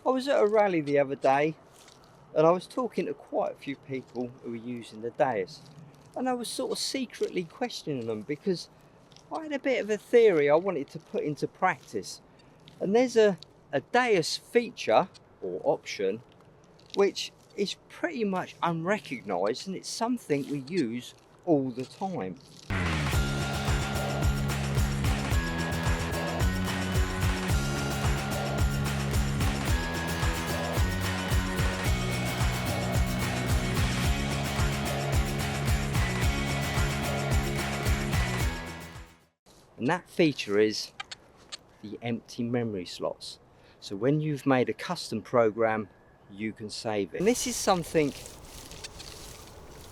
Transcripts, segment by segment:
I was at a rally the other day and I was talking to quite a few people who were using the Deus, and I was sort of secretly questioning them because I had a bit of a theory I wanted to put into practice. And there's a Deus feature or option which is pretty much unrecognised, and it's something we use all the time. And that feature is the empty memory slots. So when you've made a custom program, you can save it. And this is something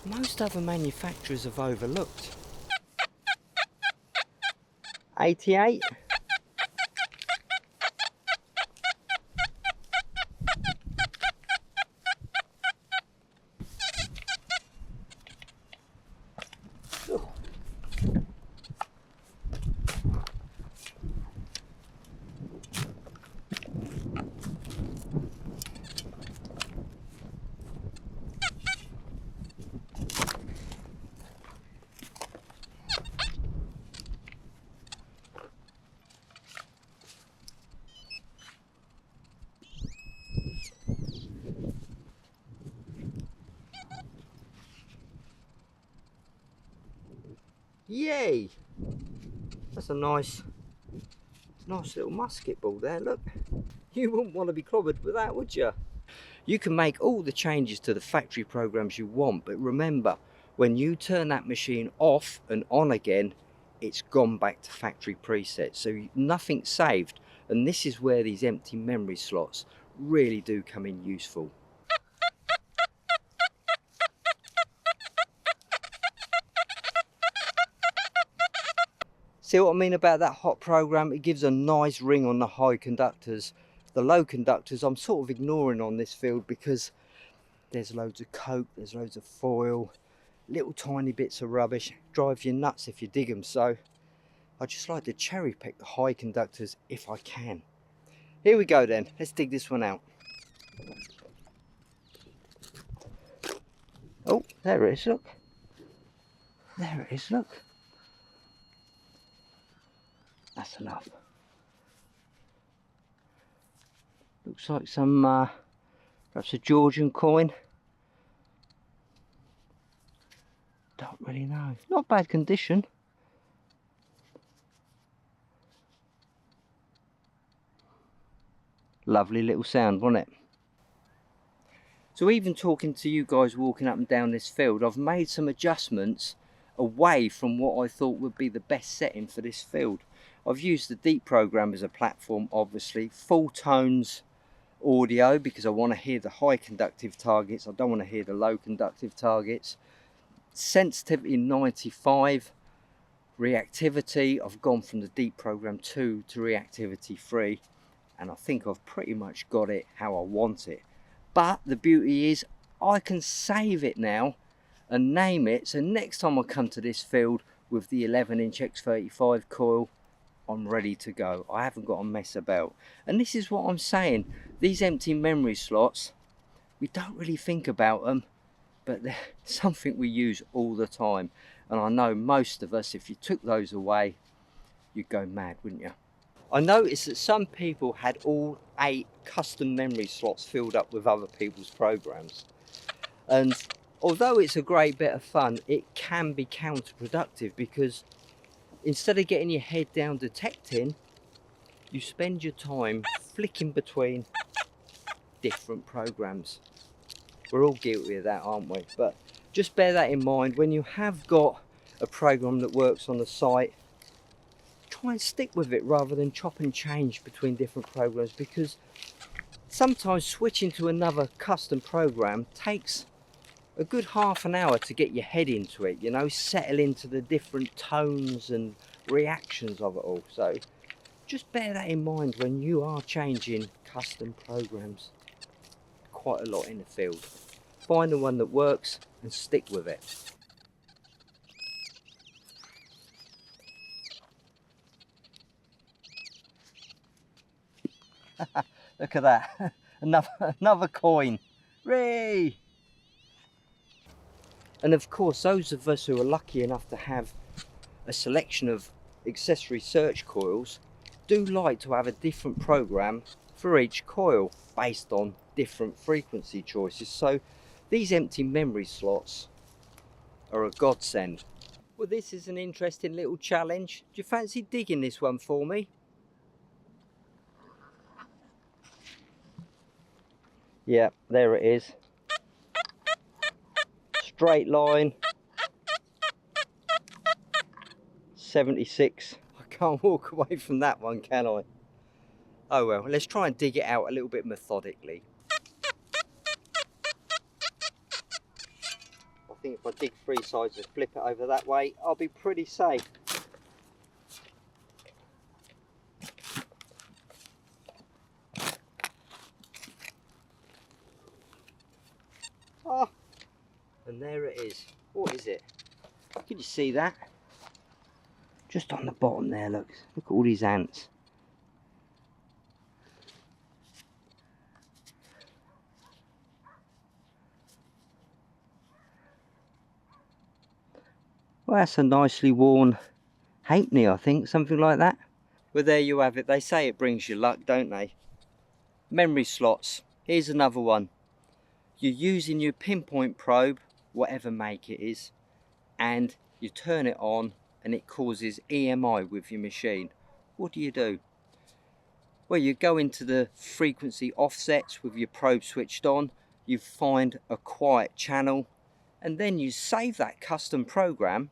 most other manufacturers have overlooked. 88. Yay! That's a nice little musket ball there, look. You wouldn't want to be clobbered with that, would you? You can make all the changes to the factory programs you want, but remember, when you turn that machine off and on again, it's gone back to factory presets, so nothing's saved. And this is where these empty memory slots really do come in useful. See what I mean about that hot program? It gives a nice ring on the high conductors. The low conductors I'm sort of ignoring on this field because there's loads of coke, there's loads of foil, little tiny bits of rubbish. Drive you nuts if you dig them. So I just like to cherry pick the high conductors if I can. Here we go then, let's dig this one out. Oh, there it is, look. There it is, look. That's enough. Looks like some, perhaps a Georgian coin. Don't really know. Not bad condition. Lovely little sound, wasn't it? So even talking to you guys walking up and down this field, I've made some adjustments away from what I thought would be the best setting for this field. I've used the Deep program as a platform, obviously. Full tones audio because I want to hear the high conductive targets. I don't want to hear the low conductive targets. Sensitivity 95. Reactivity, I've gone from the Deep program 2 to reactivity 3. And I think I've pretty much got it how I want it. But the beauty is I can save it now and name it, so next time I come to this field with the 11-inch X35 coil, I'm ready to go. I haven't got to mess about. And this is what I'm saying, these empty memory slots, we don't really think about them, but they're something we use all the time. And I know most of us, if you took those away, you'd go mad, wouldn't you? I noticed that some people had all 8 custom memory slots filled up with other people's programs. And although it's a great bit of fun, it can be counterproductive because instead of getting your head down detecting, you spend your time flicking between different programs. We're all guilty of that, aren't we? But just bear that in mind when you have got a program that works on the site. Try and stick with it rather than chop and change between different programs, because sometimes switching to another custom program takes a good half an hour to get your head into it, you know, settle into the different tones and reactions of it all. So just bear that in mind when you are changing custom programs quite a lot in the field. Find the one that works and stick with it. Look at that. Another coin. Hooray! And of course, those of us who are lucky enough to have a selection of accessory search coils do like to have a different program for each coil based on different frequency choices. So these empty memory slots are a godsend. Well, this is an interesting little challenge. Do you fancy digging this one for me? Yeah, there it is. Straight line. 76. I can't walk away from that one, can I? Oh well, let's try and dig it out a little bit methodically. I think if I dig 3 sides and flip it over that way, I'll be pretty safe. Ah, and there it is. What is it? Can you see that? Just on the bottom there, look at all these ants. Well, that's a nicely worn halfpenny, I think, something like that. Well, there you have it. They say it brings you luck, don't they? Memory slots. Here's another one. You're using your pinpoint probe, whatever make it is, and you turn it on and it causes EMI with your machine. What do? Well, you go into the frequency offsets with your probe switched on, you find a quiet channel, and then you save that custom program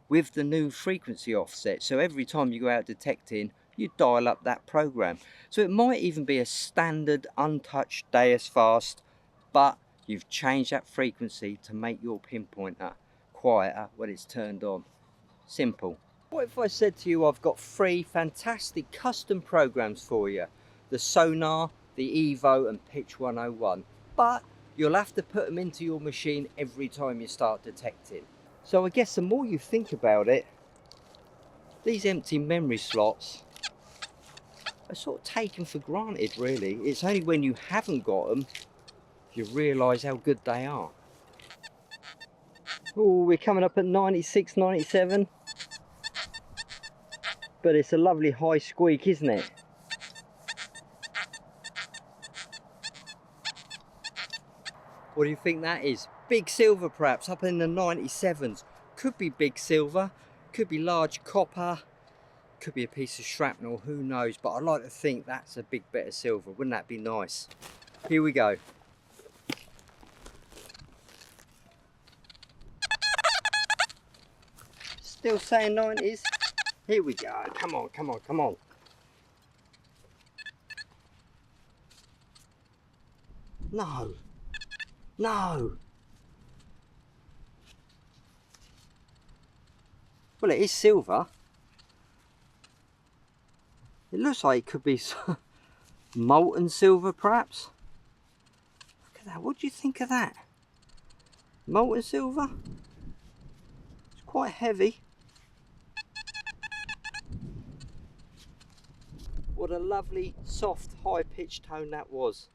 with the new frequency offset. So every time you go out detecting, you dial up that program. So it might even be a standard untouched Deus Fast, but you've changed that frequency to make your pinpointer quieter when it's turned on. Simple. What if I said to you I've got 3 fantastic custom programs for you? The Sonar, the Evo and Pitch 101. But you'll have to put them into your machine every time you start detecting. So I guess the more you think about it, these empty memory slots are sort of taken for granted, really. It's only when you haven't got them you realise how good they are. Oh, we're coming up at 96, 97. But it's a lovely high squeak, isn't it? What do you think that is? Big silver perhaps, up in the 97s. Could be big silver, could be large copper, could be a piece of shrapnel, who knows. But I like to think that's a big bit of silver. Wouldn't that be nice? Here we go. Still saying 90s. Here we go. Come on, come on, come on. No. No. Well, it is silver. It looks like it could be molten silver, perhaps. Look at that. What do you think of that? Molten silver? It's quite heavy. What a lovely, soft, high-pitched tone that was.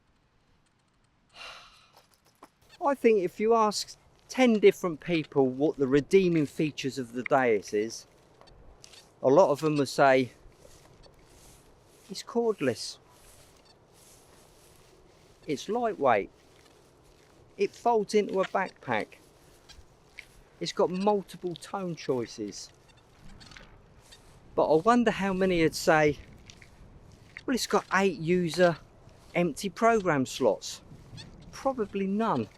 I think if you ask 10 different people what the redeeming features of the Deus is, a lot of them will say it's cordless, it's lightweight, it folds into a backpack, it's got multiple tone choices. But I wonder how many would say, well, it's got 8 user empty program slots. Probably none.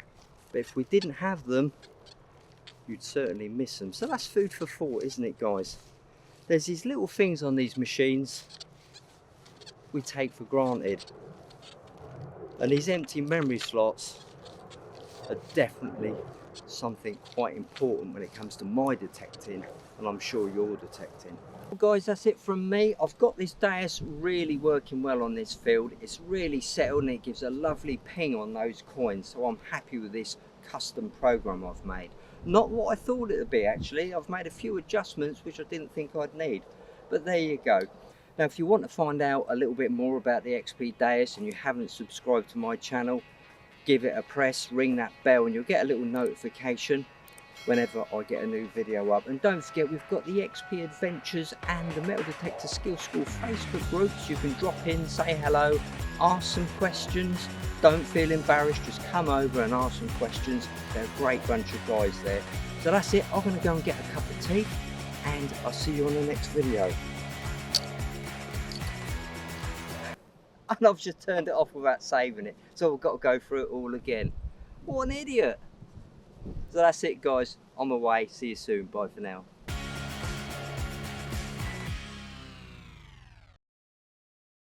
But if we didn't have them, you'd certainly miss them. So that's food for thought, isn't it, guys? There's these little things on these machines we take for granted. And these empty memory slots are definitely something quite important when it comes to my detecting, and I'm sure you're detecting. Well, guys, that's it from me. I've got this Deus really working well on this field. It's really settled and it gives a lovely ping on those coins. So I'm happy with this custom program I've made. Not what I thought it would be, actually. I've made a few adjustments which I didn't think I'd need. But there you go. Now, if you want to find out a little bit more about the XP Deus and you haven't subscribed to my channel, give it a press, ring that bell, and you'll get a little notification whenever I get a new video up. And don't forget, we've got the XP Adventures and the Metal Detector Skill School Facebook groups. You can drop in, say hello, ask some questions. Don't feel embarrassed, just come over and ask some questions. They're a great bunch of guys there. So that's it, I'm going to go and get a cup of tea, and I'll see you on the next video. And I've just turned it off without saving it, so I've got to go through it all again. What an idiot. So that's it guys, I'm away, see you soon, bye for now.